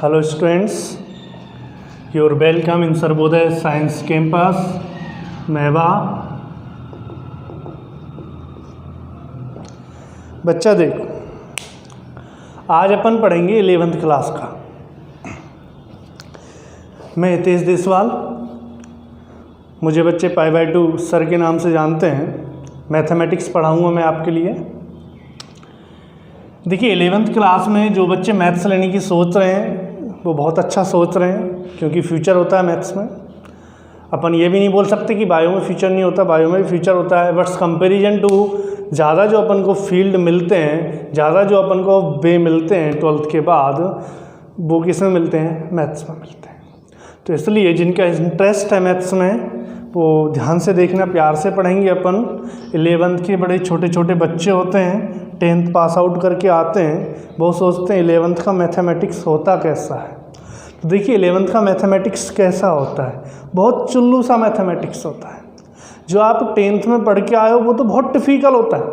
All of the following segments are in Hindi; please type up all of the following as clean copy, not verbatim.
Hello students, you're welcome in Sarvodaya science campus Mahwa. बच्चा देखो, आज अपन पढ़ेंगे 11th क्लास का। मैं हितेश देसवाल, मुझे बच्चे π/2 सर के नाम से जानते हैं। मैथमेटिक्स पढ़ाऊँगा मैं आपके लिए। देखिए 11th क्लास में जो बच्चे मैथ्स लेने की सोच रहे हैं वो बहुत अच्छा सोच रहे हैं, क्योंकि फ्यूचर होता है मैथ्स में। अपन ये भी नहीं बोल सकते कि बायो में फ्यूचर नहीं होता, बायो में भी फ्यूचर होता है। बट कंपेरिजन टू ज़्यादा जो अपन को फील्ड मिलते हैं, ज़्यादा जो अपन को वे मिलते हैं 12th के बाद, वो किस में मिलते हैं? मैथ्स में मिलते हैं। तो इसलिए जिनका इंटरेस्ट है मैथ्स में वो ध्यान से देखना, प्यार से पढ़ेंगे अपन। 11th के बड़े छोटे छोटे बच्चे होते हैं, 10th पास आउट करके आते हैं, वो सोचते हैं 11th का मैथमेटिक्स होता कैसा है। तो देखिए 11th का मैथमेटिक्स कैसा होता है, बहुत चुल्लू सा मैथमेटिक्स होता है। जो आप 10th में पढ़ के आए हो वो तो बहुत डिफ़िकल्ट होता है,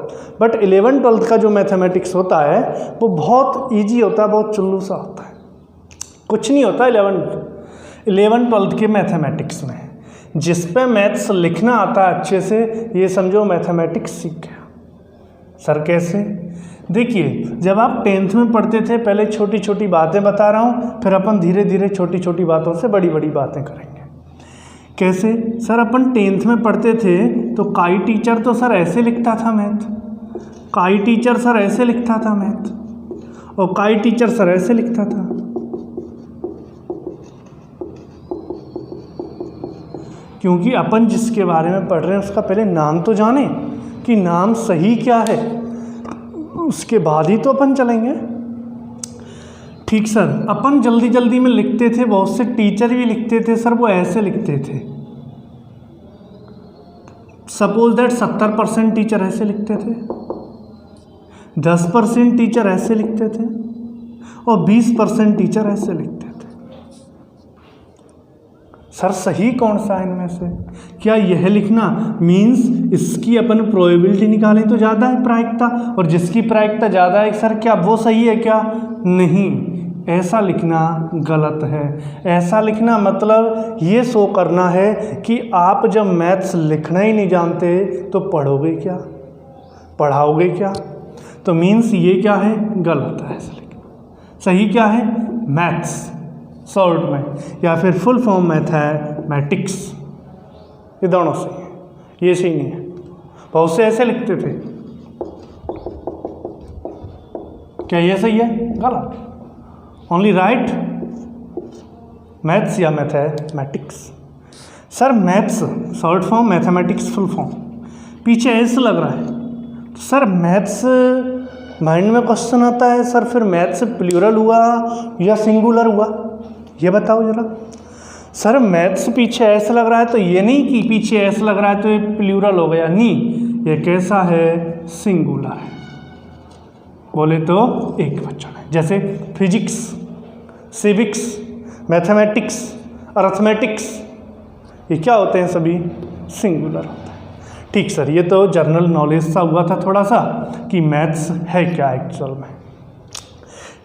बट 11th-12th का जो मैथमेटिक्स होता है वो बहुत ईजी होता है, बहुत चुल्लू सा होता है। कुछ नहीं होता 11th-12th के मैथमेटिक्स में। जिस पे मैथ्स लिखना आता है अच्छे से, ये समझो मैथमेटिक्स सीख गया। सर कैसे? देखिए जब आप 10th में पढ़ते थे, पहले छोटी छोटी बातें बता रहा हूँ, फिर अपन धीरे धीरे छोटी छोटी बातों से बड़ी बड़ी बातें करेंगे। कैसे? सर अपन 10th में पढ़ते थे तो काई टीचर तो सर ऐसे लिखता था मैथ, काई टीचर सर ऐसे लिखता था मैथ, और काई टीचर सर ऐसे लिखता था। क्योंकि अपन जिसके बारे में पढ़ रहे हैं उसका पहले नाम तो जाने कि नाम सही क्या है, उसके बाद ही तो अपन चलेंगे। ठीक सर, अपन जल्दी जल्दी में लिखते थे, बहुत से टीचर भी लिखते थे सर वो ऐसे लिखते थे। सपोज दैट 70% टीचर ऐसे लिखते थे, 10% टीचर ऐसे लिखते थे, और 20% टीचर ऐसे लिखते थे। सर सही कौन सा है इनमें से? क्या यह लिखना मीन्स इसकी अपन प्रोबेबिलिटी निकालें तो ज़्यादा है प्रायिकता, और जिसकी प्रायिकता ज़्यादा है सर क्या वो सही है क्या? नहीं, ऐसा लिखना गलत है। ऐसा लिखना मतलब ये शो करना है कि आप जब मैथ्स लिखना ही नहीं जानते तो पढ़ोगे क्या, पढ़ाओगे क्या? तो मीन्स ये क्या है? गलत है ऐसा लिखना। सही क्या है? मैथ्स शॉर्ट में, या फिर फुल फॉर्म मैथमेटिक्स, ये दोनों सही है, ये सही नहीं है। बहुत से ऐसे लिखते थे, क्या ये सही है? गलत। ओनली राइट मैथ्स या mathematics. Sir maths short form, mathematics full form, पीछे ऐसे लग रहा है। तो सर मैथ्स माइंड में क्वेश्चन आता है, सर फिर मैथ्स प्लूरल हुआ या सिंगुलर हुआ, ये बताओ जरा। सर मैथ्स पीछे ऐसा लग रहा है तो ये नहीं कि पीछे ऐसा लग रहा है तो ये प्लूरल हो गया, नहीं, ये कैसा है? सिंगुलर है। बोले तो एक वचन है। जैसे फिजिक्स, सिविक्स, मैथमेटिक्स, अर्थमेटिक्स, ये क्या होते हैं? सभी सिंगुलर होता है। ठीक सर, ये तो जनरल नॉलेज सा हुआ था थोड़ा सा कि मैथ्स है क्या एक्चुअल में।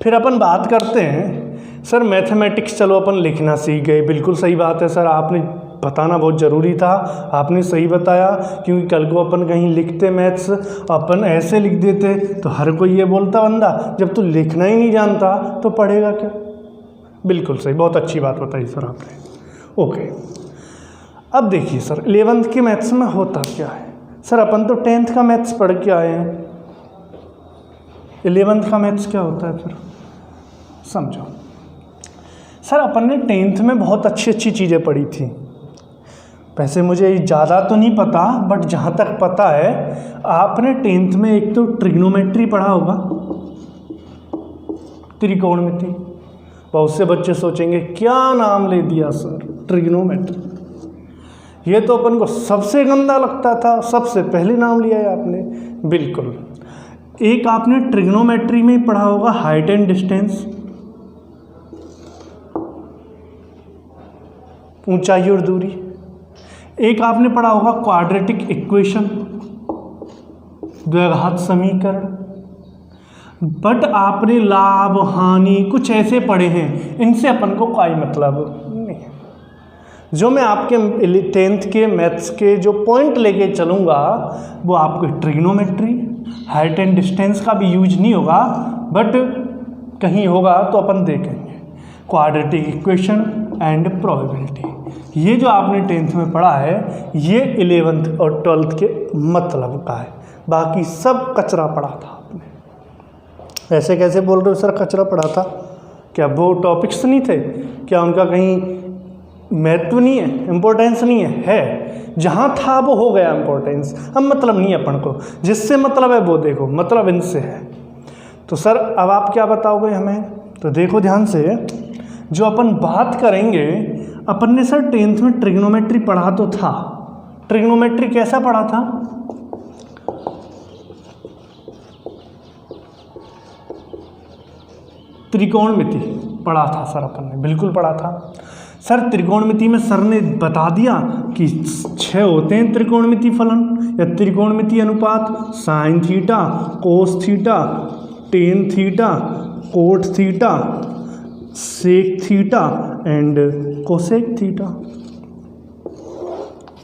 फिर अपन बात करते हैं सर मैथमेटिक्स, चलो अपन लिखना सीख गए, बिल्कुल सही बात है सर, आपने बताना बहुत ज़रूरी था, आपने सही बताया। क्योंकि कल को अपन कहीं लिखते मैथ्स, अपन ऐसे लिख देते तो हर कोई ये बोलता बंदा जब तू लिखना ही नहीं जानता तो पढ़ेगा क्या? बिल्कुल सही, बहुत अच्छी बात बताई सर आपने। ओके, अब देखिए सर 11th के मैथ्स में होता क्या है। सर अपन तो 10th का मैथ्स पढ़ के आए हैं, 11th का मैथ्स क्या होता है फिर समझो। सर अपन ने 10th में बहुत अच्छी अच्छी चीज़ें पढ़ी थी। वैसे मुझे ज़्यादा तो नहीं पता, बट जहाँ तक पता है आपने 10th में एक तो ट्रिग्नोमेट्री पढ़ा होगा, त्रिकोणमिति। बहुत से बच्चे सोचेंगे क्या नाम ले दिया सर, ट्रिग्नोमेट्री, ये तो अपन को सबसे गंदा लगता था, सबसे पहले नाम लिया है आपने। बिल्कुल। एक आपने ट्रिग्नोमेट्री में पढ़ा होगा हाइट एंड डिस्टेंस, ऊंचाई और दूरी। एक आपने पढ़ा होगा क्वाड्रेटिक इक्वेशन, द्विघात समीकरण। बट आपने लाभ हानि कुछ ऐसे पढ़े हैं, इनसे अपन को कोई मतलब नहीं है। जो मैं आपके 10th के मैथ्स के जो पॉइंट लेके चलूँगा वो आपको ट्रिग्नोमेट्री, हाइट एंड डिस्टेंस का भी यूज नहीं होगा, बट कहीं होगा तो अपन देखेंगे। क्वाड्रेटिक इक्वेशन एंड प्रोबेबिलिटी, ये जो आपने 10th में पढ़ा है ये 11th और 12th के मतलब का है, बाकी सब कचरा पढ़ा था आपने। ऐसे कैसे बोल रहे हो सर कचरा पढ़ा था? क्या वो टॉपिक्स नहीं थे? क्या उनका कहीं महत्व नहीं है, इम्पोर्टेंस नहीं है? है, जहाँ था वो हो गया इम्पोर्टेंस, अब मतलब नहीं है अपन को, जिससे मतलब है वो देखो, मतलब इनसे है। तो सर अब आप क्या बताओगे हमें? तो देखो ध्यान से, जो अपन बात करेंगे, अपन ने सर 10th में ट्रिग्नोमेट्री पढ़ा तो था। ट्रिग्नोमेट्री कैसा पढ़ा था? त्रिकोणमिति पढ़ा था सर अपन ने, बिल्कुल पढ़ा था सर। त्रिकोणमिति में सर ने बता दिया कि 6 होते हैं त्रिकोणमिति फलन या त्रिकोणमिति अनुपात, sine theta, cos theta, tan theta, cot theta, sec theta and cosec theta,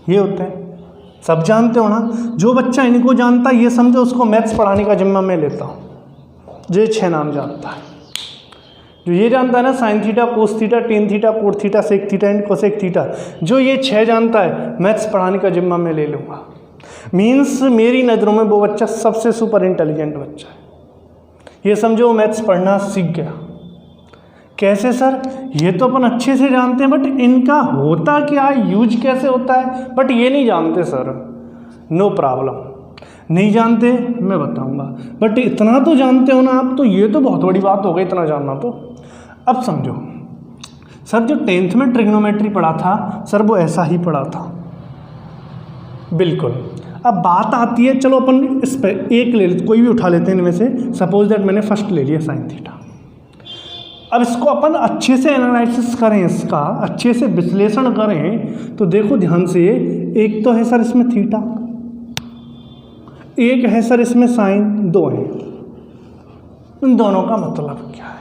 ये होते हैं। सब जानते हो ना? जो बच्चा इनको जानता है ये समझो उसको मैथ्स पढ़ाने का जिम्मा मैं लेता हूँ। जो 6 नाम जानता है, जो ये जानता है ना, sine theta, cos theta, tan theta, cot theta, sec theta and cosec theta, जो ये 6 जानता है मैथ्स पढ़ाने का जिम्मा मैं ले लूँगा। मीन्स मेरी नज़रों में वो बच्चा सबसे सुपर इंटेलिजेंट बच्चा है। ये समझो वो मैथ्स पढ़ना सीख गया। कैसे सर? ये तो अपन अच्छे से जानते हैं, बट इनका होता क्या, यूज कैसे होता है, बट ये नहीं जानते सर। नो प्रॉब्लम, नहीं जानते मैं बताऊंगा, बट इतना तो जानते हो ना आप, तो ये तो बहुत बड़ी बात हो गई इतना जानना। तो अब समझो सर, जो 10th में ट्रिग्नोमेट्री पढ़ा था सर वो ऐसा ही पढ़ा था बिल्कुल। अब बात आती है, चलो अपन इस पर एक ले लेते, कोई भी उठा लेते हैं इनमें से। सपोज दैट मैंने फर्स्ट ले लिया साइन थीटा। अब इसको अपन अच्छे से एनालिसिस करें, इसका अच्छे से विश्लेषण करें, तो देखो ध्यान से, एक तो है सर इसमें थीटा, एक है सर इसमें साइन, 2 हैं। इन दोनों का मतलब क्या है?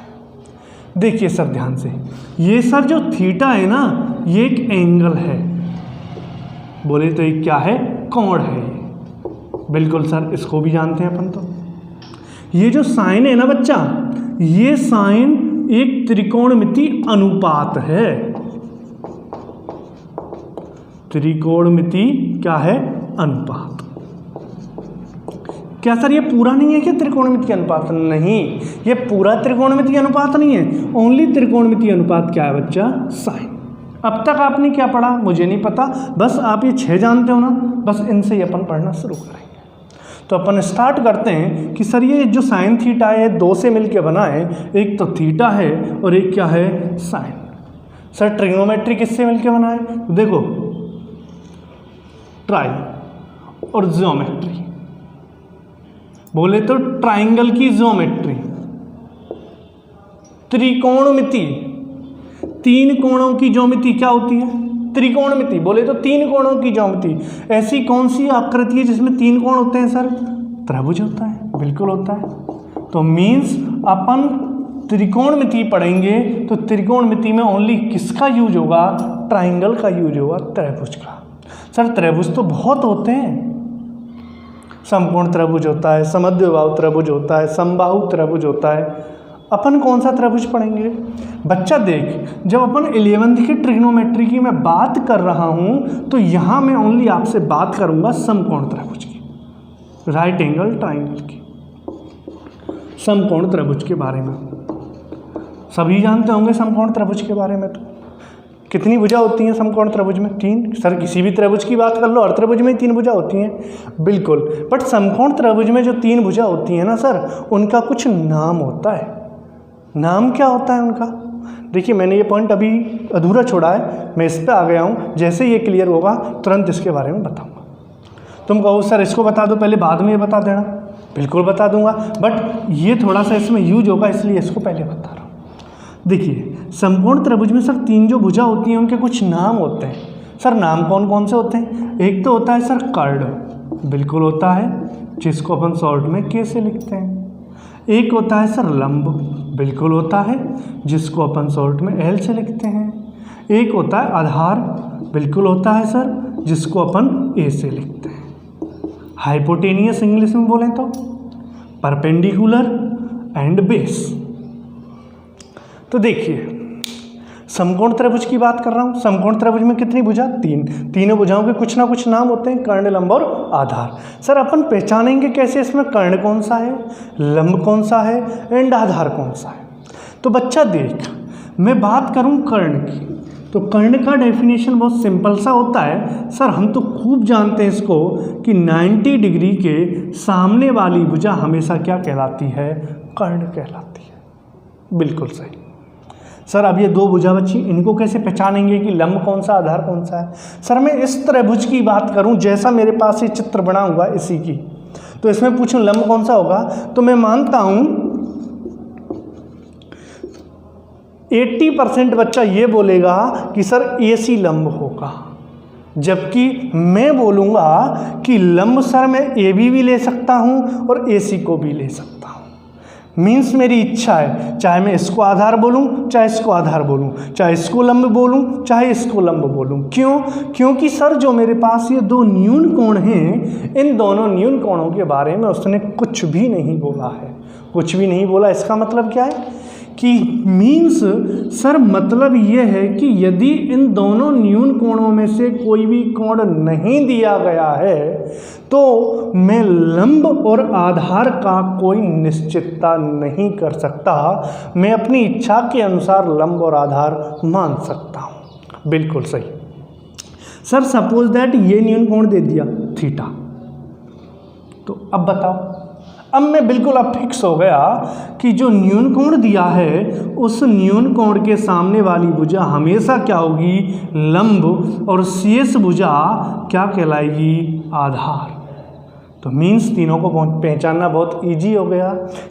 देखिए सर ध्यान से, ये सर जो थीटा है ना, ये एक एंगल है, बोले तो ये क्या है? कोण है। बिल्कुल सर, इसको भी जानते हैं अपन। तो ये जो साइन है ना बच्चा, ये साइन एक त्रिकोणमिति अनुपात है। त्रिकोणमिति क्या है? अनुपात। क्या सर ये पूरा नहीं है क्या त्रिकोणमिति अनुपात? नहीं, ये पूरा त्रिकोणमिति अनुपात नहीं है। ओनली त्रिकोणमिति अनुपात क्या है बच्चा? साइन। अब तक आपने क्या पढ़ा मुझे नहीं पता, बस आप ये 6 जानते हो ना, बस इनसे ही अपन पढ़ना शुरू करेंगे। तो अपन स्टार्ट करते हैं कि सर ये जो साइन थीटा है 2 से मिलके बना है, एक तो थीटा है और एक क्या है? साइन। सर ट्रिग्नोमेट्री किससे मिलके बना है? तो देखो, ट्राई और ज्योमेट्री, बोले तो ट्राइंगल की ज्योमेट्री, त्रिकोणमिति, 3 कोणों की ज्योमेट्री क्या होती है? त्रिकोणमिति। बोले तो 3 कोणों की ज्योमेट्री। ऐसी कौन सी आकृति है जिसमें 3 कोण होते हैं सर? त्रिभुज होता है, बिल्कुल होता है। तो मीन्स अपन त्रिकोणमिति पढ़ेंगे तो त्रिकोणमिति में ओनली किसका यूज होगा? ट्राइंगल का यूज होगा, त्रिभुज का। सर त्रिभुज तो बहुत होते हैं, समकोण त्रिभुज होता है, समद्विबाहु त्रिभुज होता है, समबाहु त्रिभुज होता है। अपन कौन सा त्रिभुज पढ़ेंगे? बच्चा देख, जब अपन 11th की ट्रिग्नोमेट्री की मैं बात कर रहा हूँ तो यहाँ मैं ओनली आपसे बात करूँगा समकोण त्रिभुज की, राइट एंगल ट्राइंगल की, समकोण त्रिभुज के बारे में। सभी जानते होंगे समकोण त्रिभुज के बारे में। तो कितनी भुजा होती हैं समकोण त्रिभुज में? 3। सर किसी भी त्रिभुज की बात कर लो, हर त्रिभुज में 3 भुजा होती हैं, बिल्कुल। बट समकोण त्रिभुज में जो 3 भुजा होती हैं ना सर, उनका कुछ नाम होता है। नाम क्या होता है उनका? देखिए मैंने ये पॉइंट अभी अधूरा छोड़ा है, मैं इस पे आ गया हूँ। जैसे ये क्लियर होगा तुरंत इसके बारे में बताऊँगा। तुम कहो सर इसको बता दो पहले, बाद में ये बता देना, बिल्कुल बता दूंगा, बट ये थोड़ा सा इसमें यूज होगा इसलिए इसको पहले बता रहा हूँ। देखिए समकोण त्रिभुज में सर 3 जो भुजा होती हैं उनके कुछ नाम होते हैं। सर नाम कौन कौन से होते हैं? एक तो होता है सर कर्ण, बिल्कुल होता है, जिसको अपन शॉर्ट में के से लिखते हैं। एक होता है सर लंब, बिल्कुल होता है, जिसको अपन शॉर्ट में एल से लिखते हैं। एक होता है आधार, बिल्कुल होता है सर, जिसको अपन ए से लिखते हैं। हाइपोटेनियस इंग्लिश में बोलें तो परपेंडिकुलर एंड बेस। तो देखिए समकोण त्रिभुज की बात कर रहा हूँ। समकोण त्रिभुज में कितनी भुजा? 3। तीनों भुजाओं के कुछ ना कुछ नाम होते हैं, कर्ण, लंब और आधार। सर अपन पहचानेंगे कैसे इसमें कर्ण कौन सा है, लंब कौन सा है एंड आधार कौन सा है? तो बच्चा देख, मैं बात करूँ कर्ण की, तो कर्ण का डेफिनेशन बहुत सिंपल सा होता है सर, हम तो खूब जानते हैं इसको कि 90 डिग्री के सामने वाली भुजा हमेशा क्या कहलाती है? कर्ण कहलाती है। बिल्कुल सही सर। अब ये 2 भुजा बची, इनको कैसे पहचानेंगे कि लंब कौन सा, आधार कौन सा है? सर मैं इस त्रिभुज की बात करूं, जैसा मेरे पास ये चित्र बना हुआ इसी की, तो इसमें पूछूं लंब कौन सा होगा, तो मैं मानता हूं 80% बच्चा ये बोलेगा कि सर AC लंब होगा, जबकि मैं बोलूँगा कि लंब सर मैं AB भी ले सकता हूँ और AC को भी ले सकता हूँ। मीन्स मेरी इच्छा है, चाहे मैं इसको आधार बोलूं, चाहे इसको आधार बोलूं, चाहे इसको लंब बोलूं, चाहे इसको लंब बोलूं। क्यों? क्योंकि सर जो मेरे पास ये 2 न्यून कोण हैं, इन दोनों न्यून कोणों के बारे में उसने कुछ भी नहीं बोला है, कुछ भी नहीं बोला। इसका मतलब क्या है कि मीन्स सर मतलब ये है कि यदि इन दोनों न्यून कोणों में से कोई भी कोण नहीं दिया गया है तो मैं लंब और आधार का कोई निश्चितता नहीं कर सकता, मैं अपनी इच्छा के अनुसार लंब और आधार मान सकता हूँ। बिल्कुल सही सर। सपोज दैट ये न्यून कोण दे दिया थीटा, तो अब बताओ, अब मैं बिल्कुल अब फिक्स हो गया कि जो न्यून कोण दिया है उस न्यून कोण के सामने वाली भुजा हमेशा क्या होगी? लंब, और शेष भुजा क्या कहलाएगी? आधार। तो मीन्स तीनों को पहचानना बहुत इजी हो गया।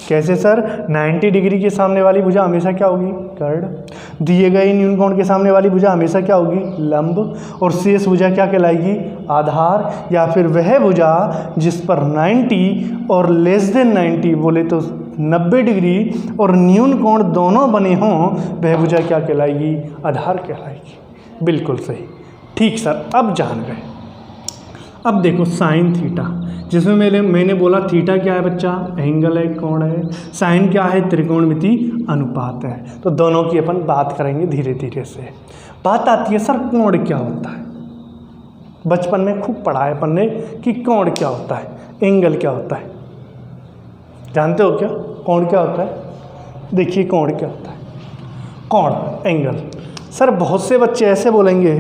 कैसे सर? 90 डिग्री के सामने वाली भुजा हमेशा क्या होगी? कर्ण। दिए गए न्यून कोण के सामने वाली भुजा हमेशा क्या होगी? लंब, और शेष भुजा क्या कहलाएगी? आधार, या फिर वह भुजा जिस पर 90 और लेस देन 90 बोले तो 90 डिग्री और न्यून कोण दोनों बने हों, वह भुजा क्या कहलाएगी? आधार कहलाएगी। बिल्कुल सही। ठीक सर, अब जान गए। अब देखो साइन थीटा, जिसमें मैंने बोला थीटा क्या है बच्चा? एंगल है, कोण है। साइन क्या है? त्रिकोणमिति अनुपात है। तो दोनों की अपन बात करेंगे धीरे धीरे से। बात आती है सर कोण क्या होता है? बचपन में खूब पढ़ा है अपन ने कि कोण क्या होता है, एंगल क्या होता है। जानते हो क्या कोण क्या होता है? देखिए कोण क्या होता है। कोण, एंगल। सर बहुत से बच्चे ऐसे बोलेंगे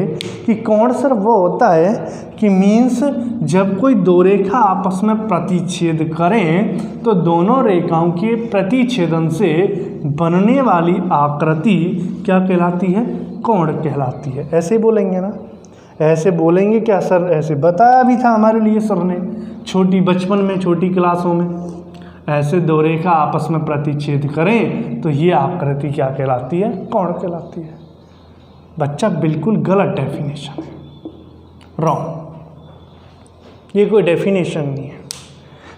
कि कोण सर वो होता है कि मीन्स जब कोई 2 रेखा आपस में प्रतिच्छेद करें तो दोनों रेखाओं के प्रतिच्छेदन से बनने वाली आकृति क्या कहलाती है? कोण कहलाती है। ऐसे ही बोलेंगे ना? ऐसे बोलेंगे क्या सर? ऐसे बताया भी था हमारे लिए सर ने छोटी बचपन में, छोटी क्लासों में। ऐसे 2 रेखा आपस में प्रतिच्छेद करें तो ये आकृति क्या कहलाती है? कोण कहलाती है। बच्चा बिल्कुल गलत डेफिनेशन है, रॉन्ग। ये कोई डेफिनेशन नहीं है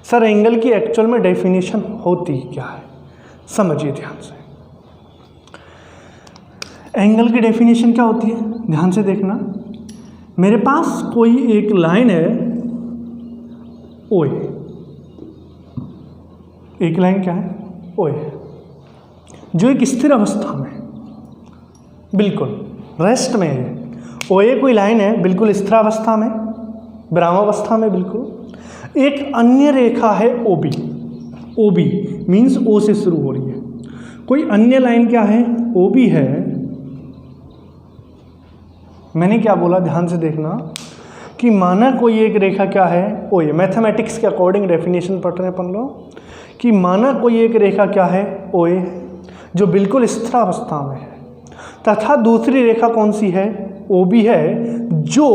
सर। एंगल की एक्चुअल में डेफिनेशन होती क्या है समझिए ध्यान से। एंगल की डेफिनेशन क्या होती है? ध्यान से देखना। मेरे पास कोई एक लाइन है ओए, एक लाइन क्या है? ओए, जो एक स्थिर अवस्था में बिल्कुल रेस्ट में है। ओए कोई लाइन है बिल्कुल स्थिरावस्था में, विरामावस्था में बिल्कुल। एक अन्य रेखा है ओबी। ओबी मीन्स ओ से शुरू हो रही है। कोई अन्य लाइन क्या है? ओबी है। मैंने क्या बोला? ध्यान से देखना कि माना कोई एक रेखा क्या है? ओए। मैथमेटिक्स के अकॉर्डिंग डेफिनेशन पढ़ रहे हैं अपन लोग कि माना कोई एक रेखा क्या है? ओए, जो बिल्कुल स्थिरावस्था में है, तथा दूसरी रेखा कौन सी है? ओबी है, जो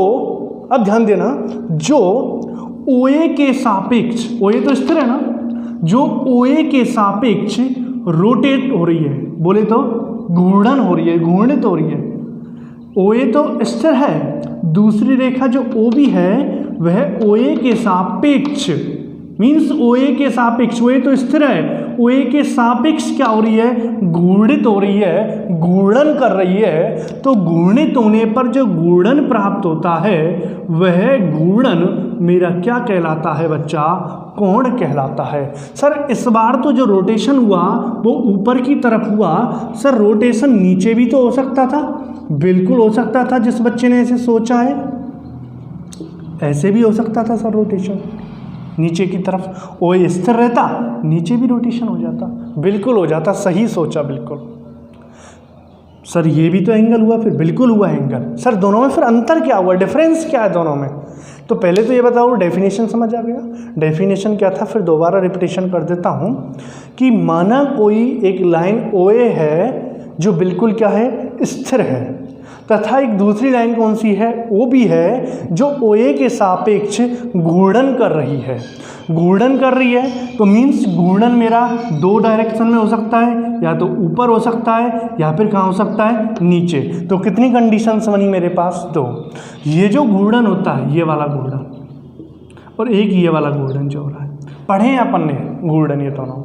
अब ध्यान देना, जो ओए के सापेक्ष, ओए तो स्थिर है ना, जो ओए के सापेक्ष रोटेट हो रही है, बोले तो घूर्णन हो रही है, घूर्णित हो रही है। ओए तो स्थिर है, दूसरी रेखा जो ओबी है वह ओए के सापेक्ष मीन्स ओए के सापेक्ष, ओए तो स्थिर है, OA के सापेक्ष क्या हो रही है, घूर्णित हो रही है, घूर्णन कर रही है, तो घूर्णित होने पर जो घूर्णन प्राप्त होता है वह घूर्णन मेरा क्या कहलाता है बच्चा, कोण कहलाता है। सर इस बार तो जो रोटेशन हुआ वो ऊपर की तरफ हुआ, सर रोटेशन नीचे भी तो हो सकता था, बिल्कुल हो सकता था, जिस बच्चे ने ऐसे सोचा है ऐसे भी हो सकता था सर, रोटेशन नीचे की तरफ, ओ स्थिर रहता नीचे भी रोटेशन हो जाता, बिल्कुल हो जाता, सही सोचा बिल्कुल। सर ये भी तो एंगल हुआ, फिर बिल्कुल हुआ एंगल। सर दोनों में फिर अंतर क्या हुआ, डिफरेंस क्या है दोनों में? तो पहले तो ये बताओ डेफिनेशन समझ आ गया, डेफिनेशन क्या था, फिर दोबारा रिपीटेशन कर देता हूँ कि माना कोई एक लाइन OA है जो बिल्कुल क्या है, स्थिर है, तथा एक दूसरी लाइन कौन सी है, OB है, जो OA के सापेक्ष घूर्णन कर रही है। घूर्णन कर रही है तो मीन्स घूर्णन मेरा दो डायरेक्शन में हो सकता है, या तो ऊपर हो सकता है या फिर कहाँ हो सकता है, नीचे। तो कितनी कंडीशंस बनी मेरे पास, दो। ये जो घूर्णन होता है ये वाला घूर्णन, और एक ये वाला घूर्णन जो हो रहा है, पढ़े हैं अपन ने घूर्णन, ये दोनों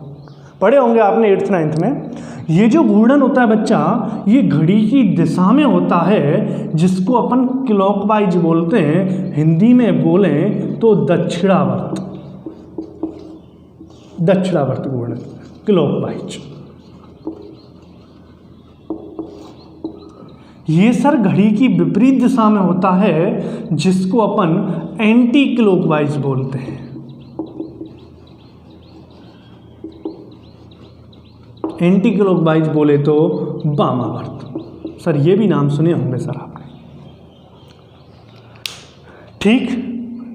पढ़े होंगे आपने 8th 9th में। ये जो घूर्णन होता है बच्चा, ये घड़ी की दिशा में होता है, जिसको अपन क्लॉकवाइज बोलते हैं, हिंदी में बोलें तो दक्षिणावर्त, दक्षिणावर्त घूर्णन, क्लॉकवाइज। ये सर घड़ी की विपरीत दिशा में होता है, जिसको अपन एंटी क्लॉकवाइज बोलते हैं। एंटी क्लॉकवाइज बोले तो वामावर्त। सर ये भी नाम सुने होंगे सर आपने, ठीक।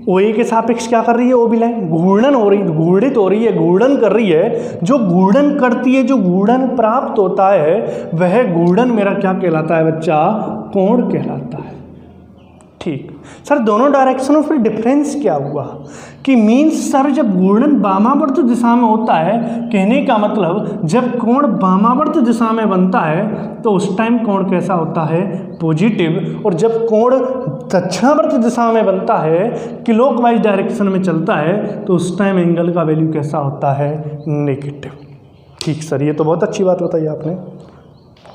OA के सापेक्ष क्या कर रही है, OB लाइन घूर्णन हो रही, घूर्णित हो रही है, घूर्णन कर रही है। जो घूर्णन करती है, जो घूर्णन प्राप्त होता है, वह घूर्णन मेरा क्या कहलाता है बच्चा, कोण कहलाता है, ठीक। सर दोनों डायरेक्शनों फिर डिफरेंस क्या हुआ कि मीन्स सर जब घूर्णन वामावर्त दिशा में होता है, कहने का मतलब जब कोण वामावर्त दिशा में बनता है तो उस टाइम कोण कैसा होता है, पॉजिटिव। और जब कोण दक्षिणावर्त दिशा में बनता है, क्लॉकवाइज डायरेक्शन में चलता है, तो उस टाइम एंगल का वैल्यू कैसा होता है, नेगेटिव, ठीक। सर ये तो बहुत अच्छी बात बताई आपने,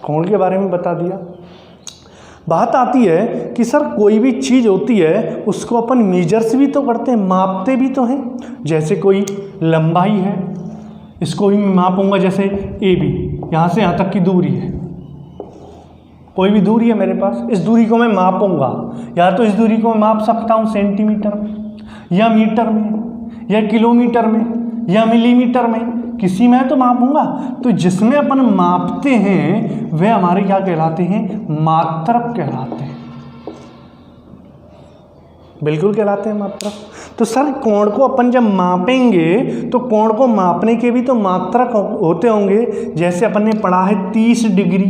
कोण के बारे में बता दिया। बात आती है कि सर कोई भी चीज़ होती है उसको अपन मेजर्स भी तो करते हैं, मापते भी तो हैं। जैसे कोई लंबाई है, इसको भी मैं मापूंगा, जैसे AB यहाँ से यहाँ तक की दूरी है, कोई भी दूरी है मेरे पास, इस दूरी को मैं मापूंगा, या तो इस दूरी को मैं माप सकता हूँ सेंटीमीटर में, या मीटर में, या किलोमीटर में, या मिलीमीटर में, किसी में तो मापूंगा। तो जिसमें अपन मापते हैं वे हमारे क्या कहलाते हैं, मात्रक कहलाते हैं, बिल्कुल कहलाते हैं मात्रक। तो सर कोण को अपन जब मापेंगे तो कोण को मापने के भी तो मात्रक होते होंगे। जैसे अपन ने पढ़ा है 30 डिग्री,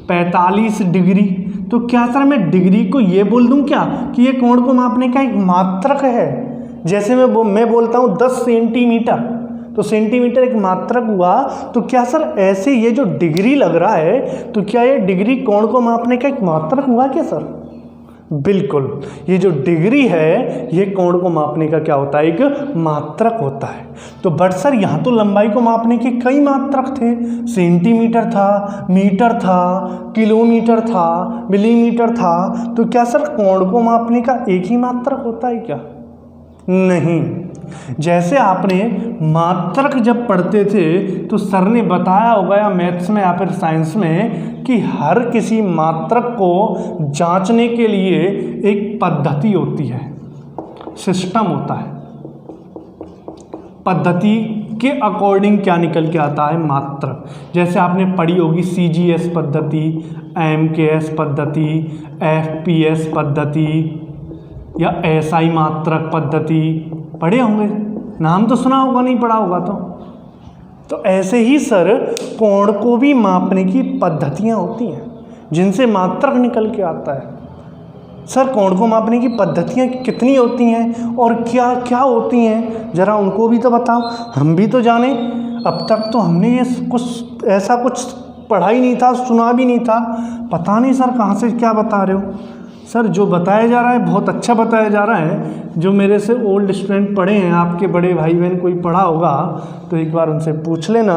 45 डिग्री, तो क्या सर मैं डिग्री को ये बोल दूं क्या कि ये कोण को मापने का एक मात्रक है? जैसे मैं बोलता हूँ 10 सेंटीमीटर, तो सेंटीमीटर एक मात्रक हुआ। तो क्या सर ऐसे ये जो डिग्री लग रहा है, तो क्या ये डिग्री कोण को मापने का एक मात्रक हुआ क्या सर? बिल्कुल, ये जो डिग्री है ये कोण को मापने का क्या होता है, एक मात्रक होता है। तो बट सर यहाँ तो लंबाई को मापने के कई मात्रक थे, सेंटीमीटर था, मीटर था, किलोमीटर था, मिलीमीटर था। तो क्या सर कोण को मापने का एक ही मात्रक होता है क्या? नहीं। जैसे आपने मात्रक जब पढ़ते थे तो सर ने बताया होगा, या मैथ्स में या फिर साइंस में, कि हर किसी मात्रक को जांचने के लिए एक पद्धति होती है, सिस्टम होता है। पद्धति के अकॉर्डिंग क्या निकल के आता है, मात्रक। जैसे आपने पढ़ी होगी CGS पद्धति, MKS पद्धति, FPS पद्धति, या SI मात्रक पद्धति, पढ़े होंगे, नाम तो सुना होगा, नहीं पढ़ा होगा तो ऐसे ही सर कोण को भी मापने की पद्धतियां होती हैं जिनसे मात्रक निकल के आता है। सर कोण को मापने की पद्धतियां कितनी होती हैं और क्या क्या होती हैं, ज़रा उनको भी तो बताओ, हम भी तो जाने। अब तक तो हमने ये कुछ ऐसा कुछ पढ़ा ही नहीं था, सुना भी नहीं था, पता नहीं सर कहाँ से क्या बता रहे हो। सर जो बताया जा रहा है बहुत अच्छा बताया जा रहा है। जो मेरे से ओल्ड स्टूडेंट पढ़े हैं, आपके बड़े भाई बहन कोई पढ़ा होगा तो एक बार उनसे पूछ लेना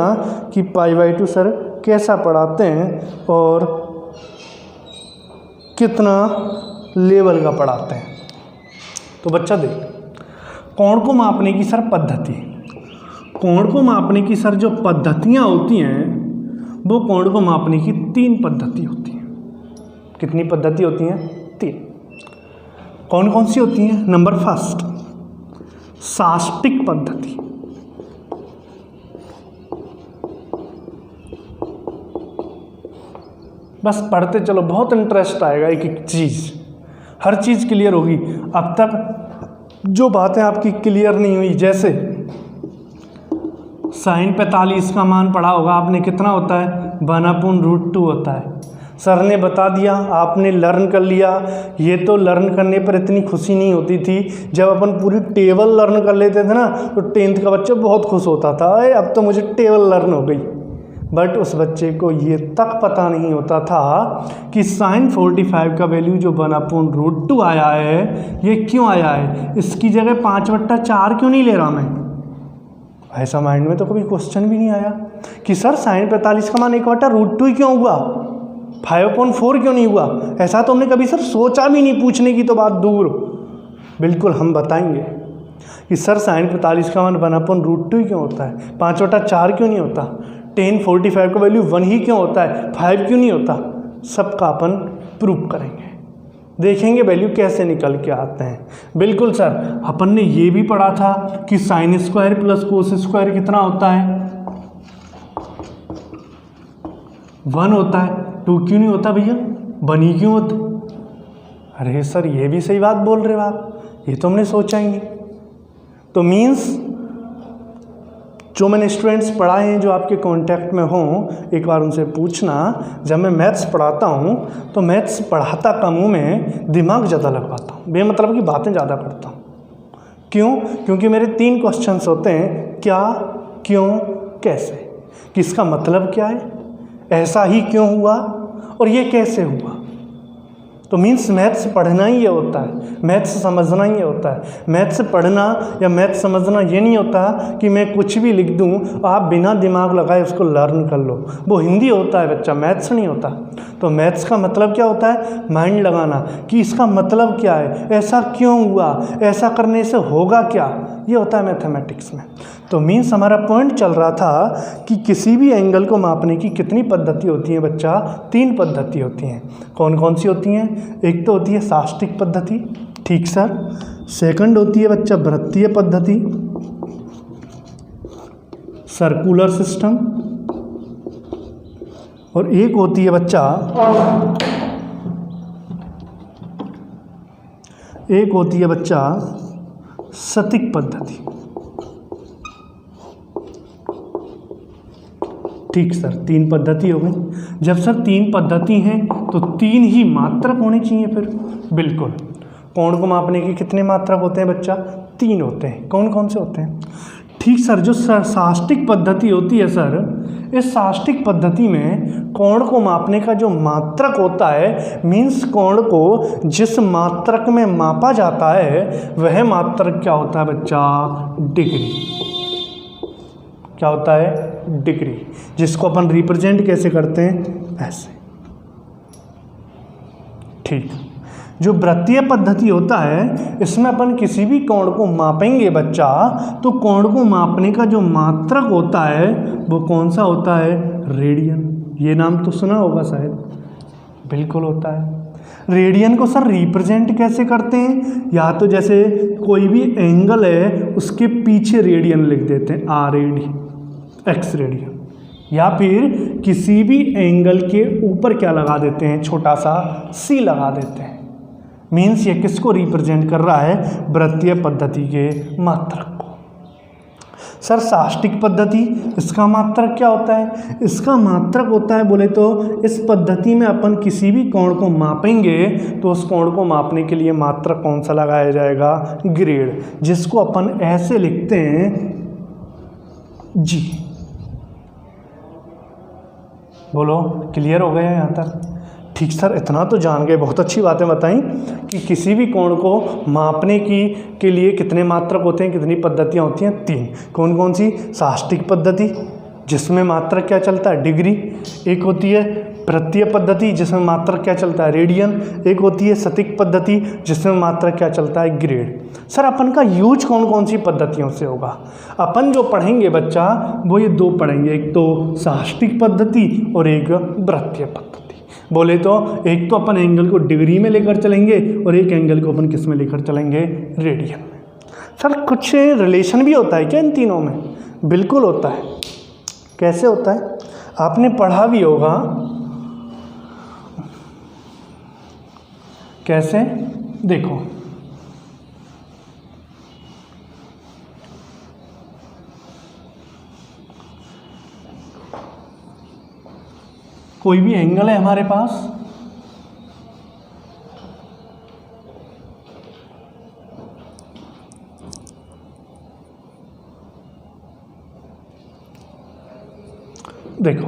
कि π/2 सर कैसा पढ़ाते हैं और कितना लेवल का पढ़ाते हैं। तो बच्चा देख, कोण को मापने की सर पद्धति, कोण को मापने की सर जो पद्धतियाँ होती हैं वो कोण को मापने की 3 पद्धति होती हैं। कितनी पद्धति होती हैं? 3। कौन कौन सी होती हैं? नंबर फर्स्ट, साष्टिक पद्धति। बस पढ़ते चलो, बहुत इंटरेस्ट आएगा, एक एक चीज़, हर चीज़ क्लियर होगी। अब तक जो बातें आपकी क्लियर नहीं हुई, जैसे sin 45 का मान पढ़ा होगा आपने, कितना होता है? 1/√2 होता है। सर ने बता दिया, आपने लर्न कर लिया। ये तो लर्न करने पर इतनी खुशी नहीं होती थी, जब अपन पूरी टेबल लर्न कर लेते थे ना तो 10th का बच्चा बहुत खुश होता था, अरे अब तो मुझे टेबल लर्न हो गई। बट उस बच्चे को ये तक पता नहीं होता था कि sin 45 का वैल्यू जो 1/√2 आया है, ये क्यों आया है, इसकी जगह 5/4 क्यों नहीं ले रहा मैं। ऐसा माइंड में तो कभी क्वेश्चन भी नहीं आया कि सर sin 45 का मान 1/√2 ही क्यों हुआ, 5/4 क्यों नहीं हुआ। ऐसा तो हमने कभी सर सोचा भी नहीं, पूछने की तो बात दूर। बिल्कुल हम बताएंगे कि सर sin 45 का मान 1/√2 ही क्यों होता है, 5/4 क्यों नहीं होता, tan 45 का वैल्यू 1 ही क्यों होता है, 5 क्यों नहीं होता। सबका अपन प्रूव करेंगे, देखेंगे वैल्यू कैसे निकल के आते हैं। बिल्कुल सर, अपन ने ये भी पढ़ा था कि sin² + cos² कितना होता है, 1 होता है। 2 क्यों नहीं होता भैया, 1 ही क्यों होता। अरे सर ये भी सही बात बोल रहे हो आप, ये तो हमने सोचा ही नहीं। तो मीन्स जो मैंने स्टूडेंट्स पढ़ाए हैं, जो आपके कांटेक्ट में हों, एक बार उनसे पूछना, जब मैं मैथ्स पढ़ाता हूँ तो मैथ्स पढ़ाता कम हूँ, मैं दिमाग ज़्यादा लगवाता हूँ, बेमतलब की बातें ज़्यादा करता हूँ। क्यों? क्योंकि मेरे 3 क्वेश्चंस होते हैं, क्या, क्यों, कैसे। कि इसका मतलब क्या है, ऐसा ही क्यों हुआ और ये कैसे हुआ। तो मीन्स मैथ्स पढ़ना ही ये होता है, मैथ्स समझना ही ये होता है। मैथ्स पढ़ना या मैथ्स समझना ये नहीं होता कि मैं कुछ भी लिख दूं, आप बिना दिमाग लगाए उसको लर्न कर लो, वो हिंदी होता है बच्चा, मैथ्स नहीं होता। तो मैथ्स का मतलब क्या होता है, माइंड लगाना, कि इसका मतलब क्या है, ऐसा क्यों हुआ, ऐसा करने से होगा क्या, ये होता है मैथमेटिक्स में। तो मीन्स हमारा पॉइंट चल रहा था कि किसी भी एंगल को मापने की कितनी पद्धति होती है बच्चा, 3 पद्धति होती हैं। कौन कौन सी होती हैं? एक तो होती है साष्टिक पद्धति, ठीक सर। सेकंड होती है बच्चा वृत्तीय पद्धति, सर्कुलर सिस्टम। और एक होती है बच्चा, एक होती है बच्चा सतिक पद्धति। ठीक सर, 3 पद्धति हो गई। जब सर 3 पद्धति हैं तो 3 ही मात्रक होने चाहिए फिर। बिल्कुल, कोण को मापने के कितने मात्रक होते हैं बच्चा? 3 होते हैं। कौन कौन से होते हैं? ठीक सर, जो साष्टिक पद्धति होती है सर, इस साष्टिक पद्धति में कोण को मापने का जो मात्रक होता है, मीन्स कोण को जिस मात्रक में मापा जाता है वह मात्रक क्या होता है बच्चा? डिग्री। क्या होता है? डिग्री। जिसको अपन रिप्रेजेंट कैसे करते हैं? ऐसे। ठीक। जो वृत्तीय पद्धति होता है, इसमें अपन किसी भी कोण को मापेंगे बच्चा, तो कोण को मापने का जो मात्रक होता है वो कौन सा होता है? रेडियन। ये नाम तो सुना होगा शायद। बिल्कुल होता है। रेडियन को सर रिप्रेजेंट कैसे करते हैं? या तो जैसे कोई भी एंगल है उसके पीछे रेडियन लिख देते हैं, r x रेडियन, या फिर किसी भी एंगल के ऊपर क्या लगा देते हैं? छोटा सा c लगा देते हैं। मीन्स ये किसको रिप्रेजेंट कर रहा है? वृत्तीय पद्धति के मात्रक को। सर साष्टिक पद्धति, इसका मात्रक क्या होता है? इसका मात्रक होता है बोले तो इस पद्धति में अपन किसी भी कोण को मापेंगे तो उस कोण को मापने के लिए मात्रक कौन सा लगाया जाएगा? ग्रेड, जिसको अपन ऐसे लिखते हैं g। बोलो, क्लियर हो गया यहाँ तक? ठीक सर, इतना तो जान गए, बहुत अच्छी बातें बताई कि किसी भी कोण को मापने के लिए कितने मात्रक होते हैं, कितनी पद्धतियाँ होती हैं, 3। कौन कौन सी? साष्टिक पद्धति जिसमें मात्रक क्या चलता है? डिग्री। एक होती है वृत्तीय पद्धति जिसमें मात्रक क्या चलता है? रेडियन। एक होती है सतिक पद्धति जिसमें मात्रक क्या चलता है? ग्रेड। सर अपन का यूज कौन कौन सी पद्धतियों से होगा? अपन जो पढ़ेंगे बच्चा वो ये 2 पढ़ेंगे, एक तो साष्टिक पद्धति और एक वृत्तीय पद्धति। बोले तो एक तो अपन एंगल को डिग्री में लेकर चलेंगे और एक एंगल को अपन किस में लेकर चलेंगे? रेडियन में। सर कुछ रिलेशन भी होता है क्या इन तीनों में? बिल्कुल होता है। कैसे होता है? आपने पढ़ा भी होगा। कैसे? देखो, कोई भी एंगल है हमारे पास, देखो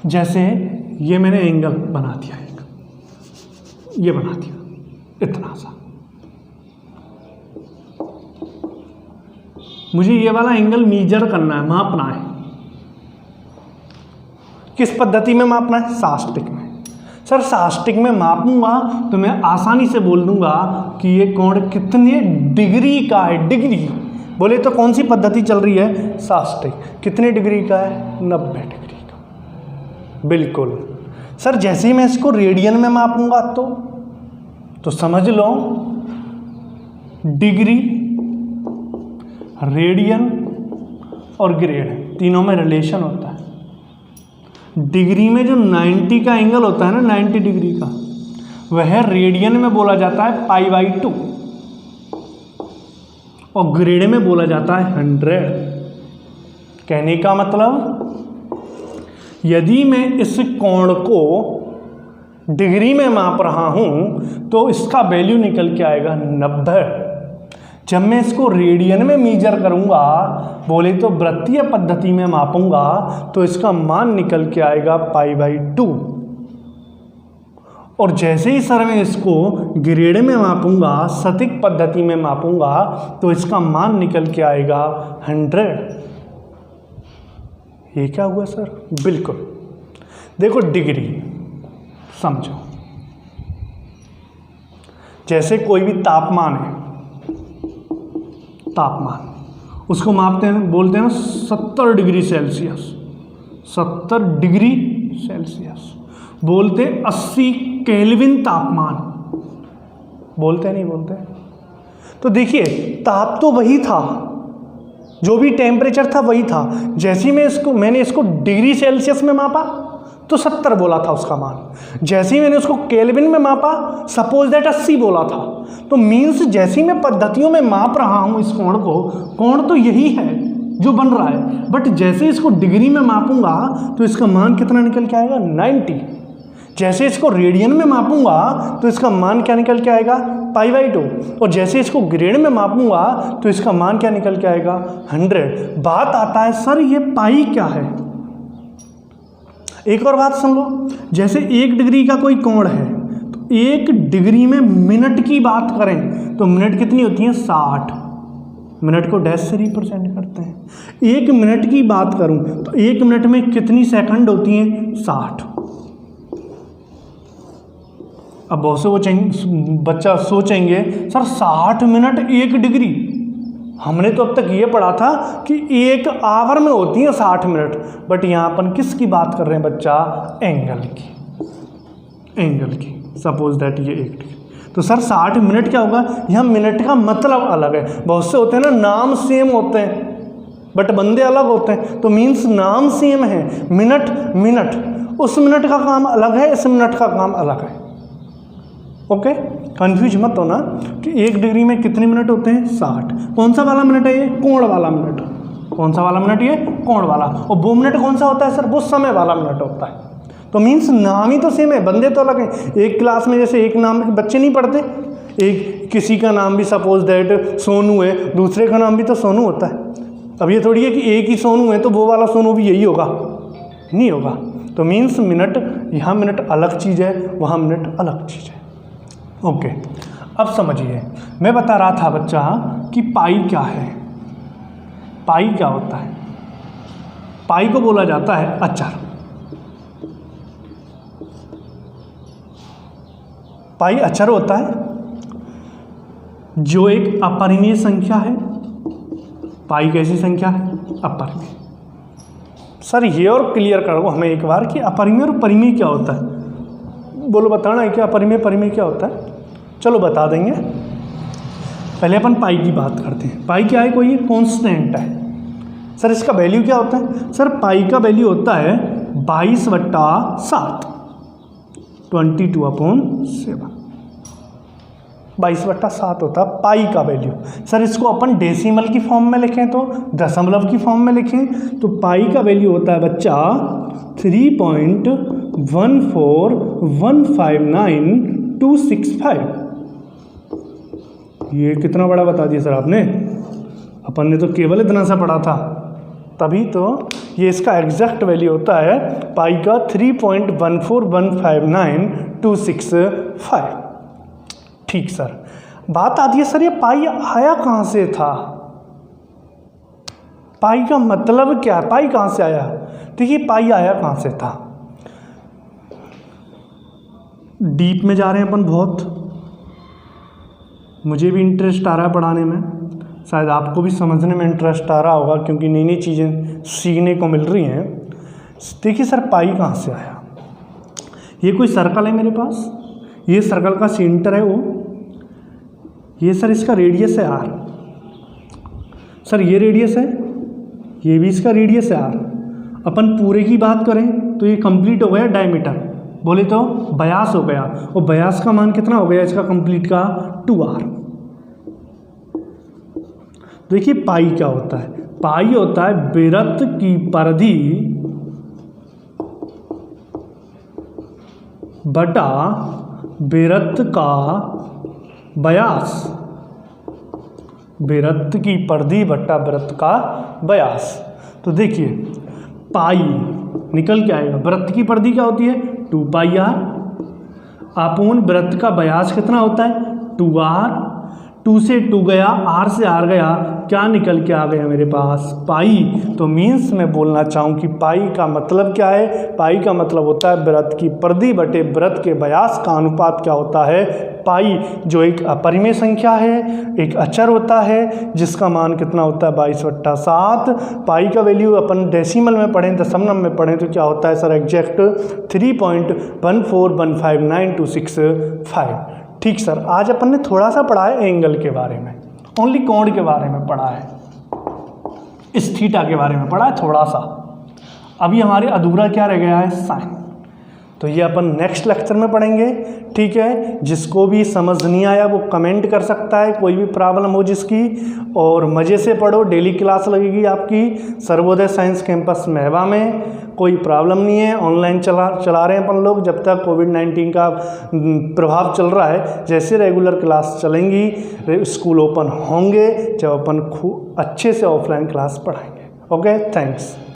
जैसे ये मैंने एंगल बना दिया, एक ये बना दिया इतना सा, मुझे ये वाला एंगल मेजर करना है, मापना है। किस पद्धति में मापना है? साष्टिक में। सर साष्टिक में मापूंगा तो मैं आसानी से बोल दूंगा कि ये कोण कितने डिग्री का है। डिग्री बोले तो कौन सी पद्धति चल रही है? साष्टिक। कितने डिग्री का है? 90 डिग्री का। बिल्कुल। सर जैसे ही मैं इसको रेडियन में मापूंगा तो समझ लो डिग्री, रेडियन और ग्रेड तीनों में रिलेशन होता है। डिग्री में जो 90 का एंगल होता है ना, 90 डिग्री का, वह रेडियन में बोला जाता है π/2 और ग्रेड में बोला जाता है 100। कहने का मतलब यदि मैं इस कोण को डिग्री में माप रहा हूं तो इसका वैल्यू निकल के आएगा 90। जब मैं इसको रेडियन में मेजर करूंगा, बोले तो वृत्तीय पद्धति में मापूंगा, तो इसका मान निकल के आएगा π/2। और जैसे ही सर मैं इसको ग्रेड में मापूंगा, सतिक पद्धति में मापूंगा, तो इसका मान निकल के आएगा 100। ये क्या हुआ सर? बिल्कुल। देखो डिग्री समझो, जैसे कोई भी तापमान है, तापमान उसको मापते हैं, बोलते हैं 70 डिग्री सेल्सियस, 70 डिग्री सेल्सियस। बोलते 80 केल्विन तापमान, बोलते नहीं बोलते? तो देखिए ताप तो वही था, जो भी टेम्परेचर था वही था। जैसे ही मैंने इसको डिग्री सेल्सियस में मापा तो 70 बोला था उसका मान। जैसे ही मैंने उसको केल्विन में मापा, सपोज दैट 80 बोला था। तो मीन्स जैसे ही मैं पद्धतियों में माप रहा हूं इस कोण को, कोण तो यही है जो बन रहा है, बट जैसे इसको डिग्री में मापूंगा तो इसका मान कितना निकल के आएगा? 90। जैसे इसको रेडियन में मापूंगा तो इसका मान क्या निकल के आएगा? π/2। और जैसे इसको ग्रेड में मापूंगा तो इसका मान क्या निकल के आएगा? 100। बात आता है सर ये पाई क्या है? एक और बात सुन लो, जैसे 1 डिग्री का कोई कोण है तो 1 डिग्री में मिनट की बात करें तो मिनट कितनी होती है? 60। मिनट को डैश से रिप्रेजेंट करते हैं। 1 मिनट की बात करूं तो 1 मिनट में कितनी सेकंड होती हैं? 60। अब बहुत से बच्चा सोचेंगे सर 60 मिनट 1 डिग्री, हमने तो अब तक ये पढ़ा था कि 1 आवर में होती है 60 मिनट। बट यहाँ अपन किसकी बात कर रहे हैं बच्चा? एंगल की, एंगल की। सपोज दैट ये 1 डिग्री, तो सर 60 मिनट क्या होगा? यहाँ मिनट का मतलब अलग है। बहुत से होते हैं ना नाम सेम होते हैं बट बंदे अलग होते हैं, तो मीन्स नाम सेम है, मिनट, उस मिनट का काम अलग है, इस मिनट का काम अलग है। ओके, कंफ्यूज मत होना कि 1 डिग्री में कितने मिनट होते हैं? 60। कौन सा वाला मिनट है ये? कोण वाला मिनट। कौन सा वाला मिनट? ये कोण वाला। और वो मिनट कौन सा होता है सर? वो समय वाला मिनट होता है। तो मीन्स नाम ही तो सेम है, बंदे तो अलग हैं। एक क्लास में जैसे एक नाम के बच्चे नहीं पढ़ते, एक किसी का नाम भी सपोज दैट सोनू है, दूसरे का नाम भी तो सोनू होता है। अब ये थोड़ी है कि एक ही सोनू है तो वो वाला सोनू भी यही होगा, नहीं होगा। तो मीन्स मिनट, यहाँ मिनट अलग चीज़ है, वहाँ मिनट अलग चीज़ है। ओके, अब समझिए, मैं बता रहा था बच्चा कि पाई क्या है। पाई क्या होता है? पाई को बोला जाता है अचर। पाई अचर होता है जो एक अपरिमेय संख्या है। पाई कैसी संख्या है? अपरिमेय। सर ये और क्लियर करो हमें एक बार कि अपरिमेय और परिमेय क्या होता है। बोलो, बताना है क्या अपरिमेय परिमेय क्या होता है? चलो बता देंगे। पहले अपन पाई की बात करते हैं। पाई क्या है? कोई ये कांस्टेंट है। सर इसका वैल्यू क्या होता है? सर पाई का वैल्यू होता है 22/7, 22/7, 22/7 होता है पाई का वैल्यू। सर इसको अपन डेसिमल की फॉर्म में लिखें तो, दशमलव की फॉर्म में लिखें तो पाई का वैल्यू होता है बच्चा 3.14159,265। ये कितना बड़ा बता दिया सर आपने। अपन ने तो केवल इतना सा पढ़ा था, तभी तो ये इसका एग्जैक्ट वैल्यू होता है पाई का 3.14159,265। ठीक सर, बात आती है सर ये पाई आया कहाँ से था? पाई का मतलब क्या है? पाई कहाँ से आया? देखिए पाई आया कहाँ से था। डीप में जा रहे हैं अपन बहुत, मुझे भी इंटरेस्ट आ रहा है पढ़ाने में, शायद आपको भी समझने में इंटरेस्ट आ रहा होगा क्योंकि नई नई चीज़ें सीखने को मिल रही हैं। देखिए सर पाई कहाँ से आया। ये कोई सर्कल है मेरे पास, ये सर्कल का सेंटर है O, ये सर इसका रेडियस है R। सर ये रेडियस है, ये भी इसका रेडियस है R। अपन पूरे की बात करें तो ये कंप्लीट हो गया डायमीटर, बोले तो 52 हो गया, और 52 का मान कितना हो गया इसका कंप्लीट का? 2R। देखिए पाई क्या होता है? पाई होता है वृत्त की परिधि बटा वृत्त का व्यास। वृत्त की परिधि बटा वृत्त का व्यास। तो देखिए पाई निकल के आएगा, वृत्त की परिधि क्या होती है? 2πr अपूर्ण वृत्त का व्यास कितना होता है? 2r। 2 से 2 गया, r से r गया, क्या निकल के आ गया मेरे पास? पाई। तो मीन्स मैं बोलना चाहूँ कि पाई का मतलब क्या है? पाई का मतलब होता है वृत्त की परिधि बटे वृत्त के व्यास का अनुपात क्या होता है? पाई, जो एक अपरिमेय संख्या है, एक अचर होता है जिसका मान कितना होता है? 22/7। पाई का वैल्यू अपन डेसिमल में पढ़ें, दशमलव में पढ़ें तो क्या होता है सर? एग्जैक्ट 3.14159,265। ठीक सर, आज अपन ने थोड़ा सा पढ़ा है एंगल के बारे में, ओनली कोण के बारे में पढ़ा है, इस थीटा के बारे में पढ़ा है थोड़ा सा। अभी हमारे अधूरा क्या रह गया है? साइन। तो ये अपन नेक्स्ट लेक्चर में पढ़ेंगे। ठीक है, जिसको भी समझ नहीं आया वो कमेंट कर सकता है, कोई भी प्रॉब्लम हो जिसकी। और मज़े से पढ़ो, डेली क्लास लगेगी आपकी सर्वोदय साइंस कैंपस महवा में। कोई प्रॉब्लम नहीं है, ऑनलाइन चला रहे हैं अपन लोग जब तक कोविड-19 का प्रभाव चल रहा है। जैसे रेगुलर क्लास चलेंगी, स्कूल ओपन होंगे, जब अपन खूब अच्छे से ऑफलाइन क्लास पढ़ाएंगे। Okay, thanks.